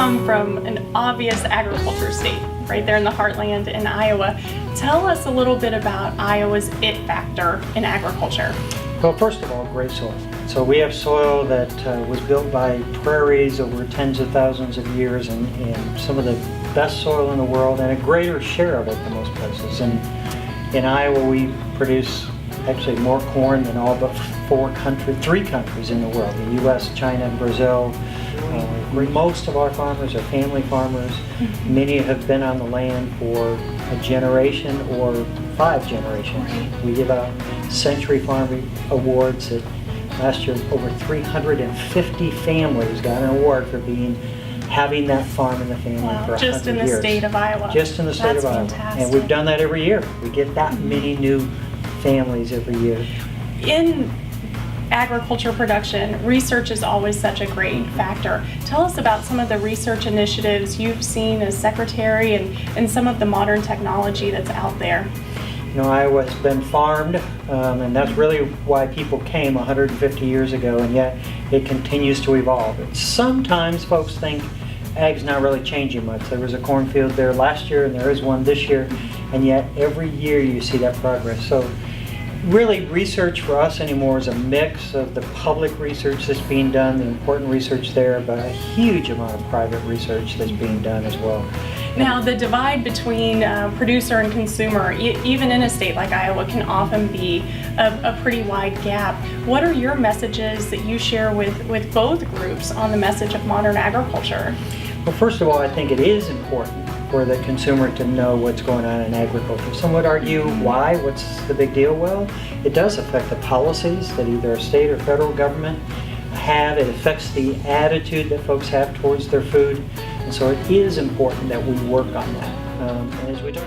come from an obvious agriculture state, right there in the heartland in Iowa. Tell us a little bit about Iowa's it factor in agriculture. Well, first of all, great soil. So we have soil that was built by prairies over tens of thousands of years, and some of the best soil in the world, and a greater share of it than most places. And in Iowa, we produce actually more corn than all but three countries in the world: the U.S., China, Brazil. Most of our farmers are family farmers. Mm-hmm. Many have been on the land for a generation or 5 generations. Right. We give out Century Farm Awards. Last year, over 350 families got an award for having that farm in the family for 100 years. Just in the state of Iowa. Just in the state of Iowa. Fantastic. And we've done that every year. We get that many new families every year. In agriculture production, research is always such a great factor. Tell us about some of the research initiatives you've seen as secretary and some of the modern technology that's out there. You know, Iowa has been farmed, and that's really why people came 150 years ago, and yet it continues to evolve. And sometimes folks think ag's not really changing much. There was a cornfield there last year, and there is one this year, and yet every year you see that progress. So really, research for us anymore is a mix of the public research that's being done, the important research there, but a huge amount of private research that's being done as well. Now, the divide between producer and consumer, even in a state like Iowa, can often be a pretty wide gap. What are your messages that you share with both groups on the message of modern agriculture? Well, first of all, I think it is important for the consumer to know what's going on in agriculture. Some would argue, why? What's the big deal? Well, it does affect the policies that either a state or federal government have. It affects the attitude that folks have towards their food. And so it is important that we work on that. And as we talk